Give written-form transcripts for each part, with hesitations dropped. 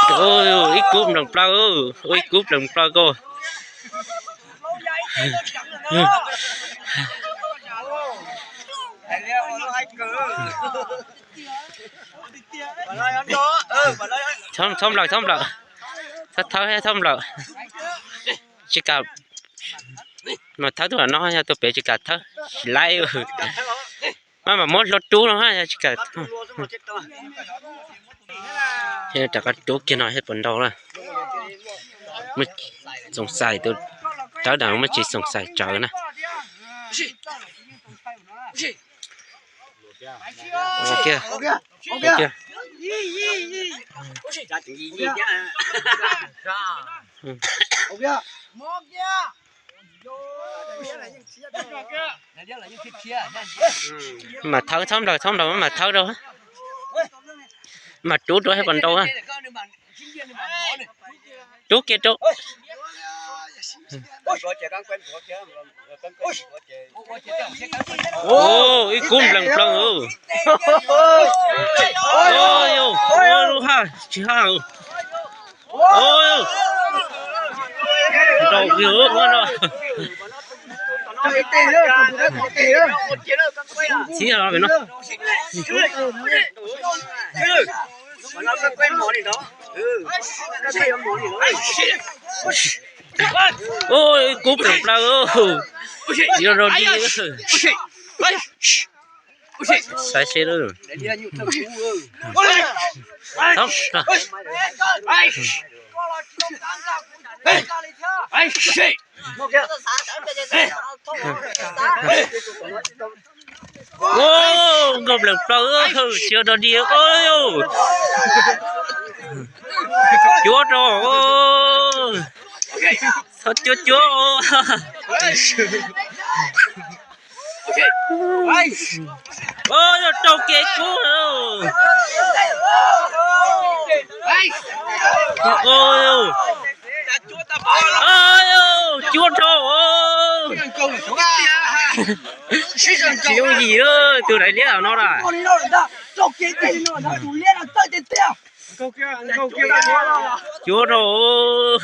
ôi ít cúp đồng plao ôi cúp đồng plao cô thom lợn thắt tháo hay thom lợn chỉ cả mà tháo tôi là nó nha tôi bé chỉ cả tháo lại mà mốt lót chú nó ha chỉ cả thế chắc là chú kia nói hết phần đầu rồi mới sòng xài tôi cháu đàn mới chỉ sòng xài chờ nè ok ok mà tháo thấm đầu mà tháo đâu mà chú đó hay còn đâu á chú kia chú ô ý cún lần ôi ôi ha chị ha ôi đầu dữ quá rồi xí rồi vậy nó ôi cúp được đâu giờ rồi đi sai xe đó không ô ngọc lần đâu chưa đó đi ôi chúa rồi sao chúa ôi trâu kia cú ôi chúa trâu chịu gì ơi từ đấy liếc nó ra chúa rồi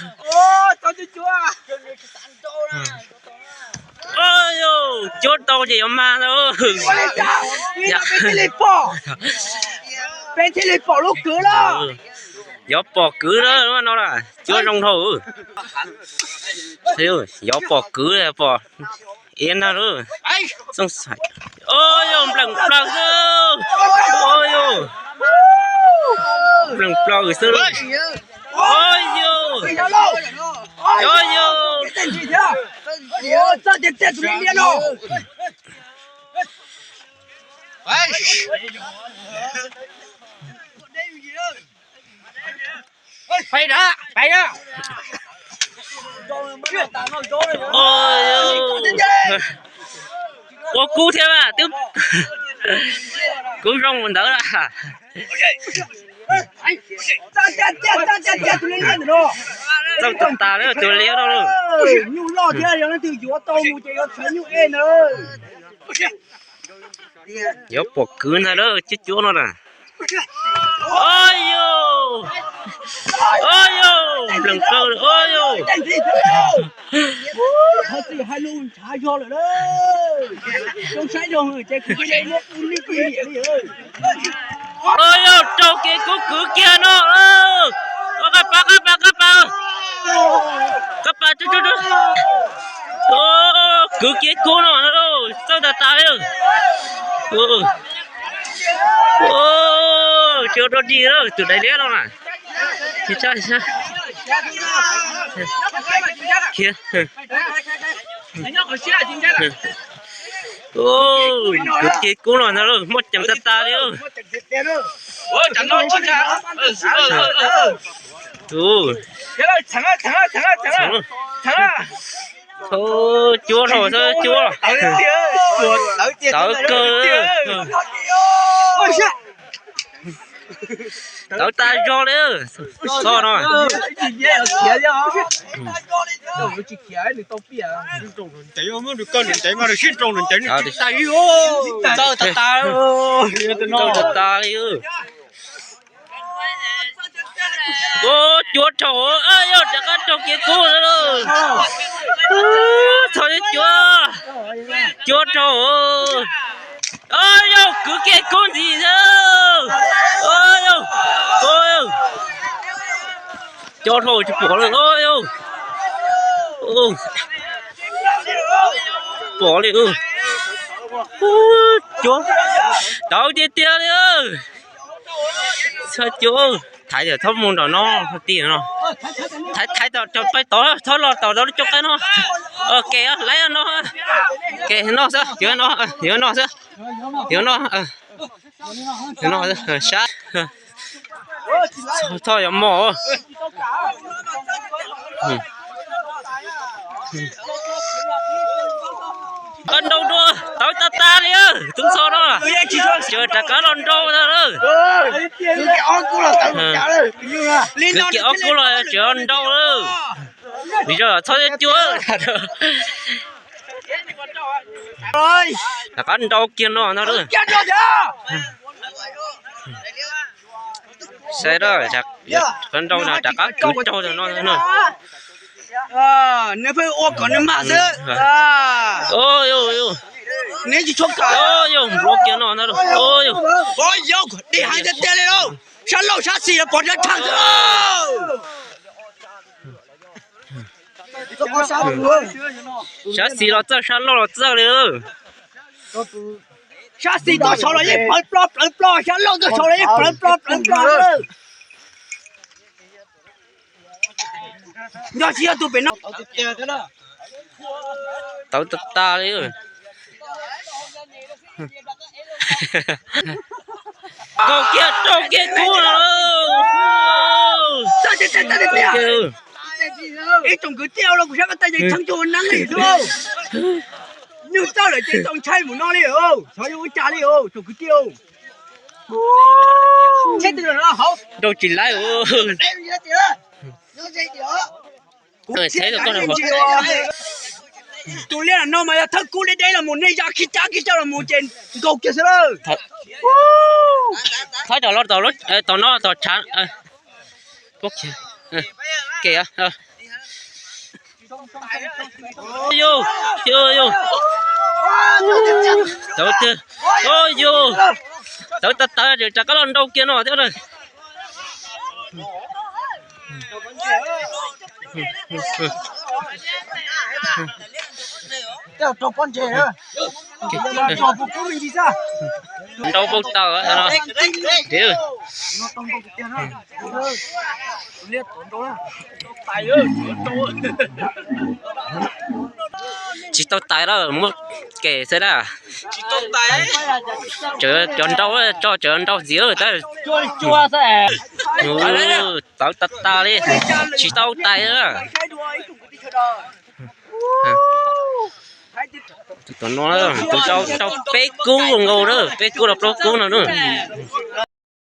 ôi chúa to gì mà đâu bên thì lấy bỏ lúc cứ đó gió bỏ cứ đó nó là chúa trong thầu gió bỏ cứ là bỏ yên nào nữa xong sạch ôi ông lần lần ôi lần lần sơ ôi sao tiền tiền tụi liên đâu phải đó ôi cú thêm à tiếp cú rong mình đỡ ra trong tầm ta đấy tụi léo đâu nhu lo thế là nó từ gió to một chạy gió chén nhu en rồi gió bỏ cứ này đó chết chúa nó nè ôi lần câu ôi thật sự hai luôn trả cho rồi đó không sai đâu người chạy cứ chạy nó đi quỳ vậy ôi trâu kia cứ kia nó các bạn chú cứ kia cô nó đâu sao ta đâu chưa đâu đi đâu từ đây đến đâu nè thì sao kia cứ kia cô nó đâu một trăm ta đâu chẳng nói chi cả thằng thôi chúa rồi thôi chúa tao cơ tao ta cho đấy so nó tao ta đi ô chuột thổ ơi yo chẳng có trong kia cô nữa đâu thôi đi chuột thổ ơi yo cứ kia con gì đâu ơi yo chuột thổ chụp bỏ được ơi yo bỏ đi chuột đâu đi tiêu đi sao chuột thái giờ thốt môn đó nó tiền nó thái tao cho phải tao thôi lo tao đó cho cái nó kệ lấy nó kệ nó sao hiểu nó sao hiểu nó sát thôi giờ mỏ con đâu đua tao ta đi ơ tung so đó chưa trả cá đòn đâu thôi cái óc cú là tao trả đấy cái óc cú là chưa đòn đâu đâu bây giờ thôi chưa rồi là con đâu kia nó đó xe đó chặt con đâu là chặt cá cứu đâu rồi nó nếu phải ô còn nó mà chứ ôi nếu chỉ chốt cả ôi bố kia nó đó ôi đi hai chân tên lên đâu sát lâu sát xì là bỏ ra thẳng rồi sát xì nó chơi sát lâu nó chơi rồi sát xì tôi sau này plop sát lâu tôi sau này plop nó chỉ là tụi bên nó tao ta đi rồi cô kia cú rồi ít trồng cứ treo là cũng sẽ có tay dây thắng chuồn nắng này đúng không như tao lại trên trồng chay một nó đi không sao như trả đi không trồng cứ treo chết từ nó không đâu chỉ lại thấy được con nào tụi lên là nó mà thằng cú đây là một nơi ra khi cha là một trên cầu kia rồi thấy tao nó chán bốc kìa vô tao chưa ôi vô tao giờ chả có lần đâu kia nó thế rồi Đeo trọc con trẻ nữa. Trọc phục của mình thì sao? Đâu bốc tàu á nó. Điêu. Nó tông bốc tiền đó. Liệt tốn đó. Tài ơi, chỉ tao tài đó một kể thế đó. chỉ tông tài. Chọn đâu cho chọn đâu dĩa rồi ta. Chua thế. Tao ta đi. Chỉ tao tài đó. tụi nó tụi cháu bé cứu ngầu đó bé cứu là pro cứu nào nữa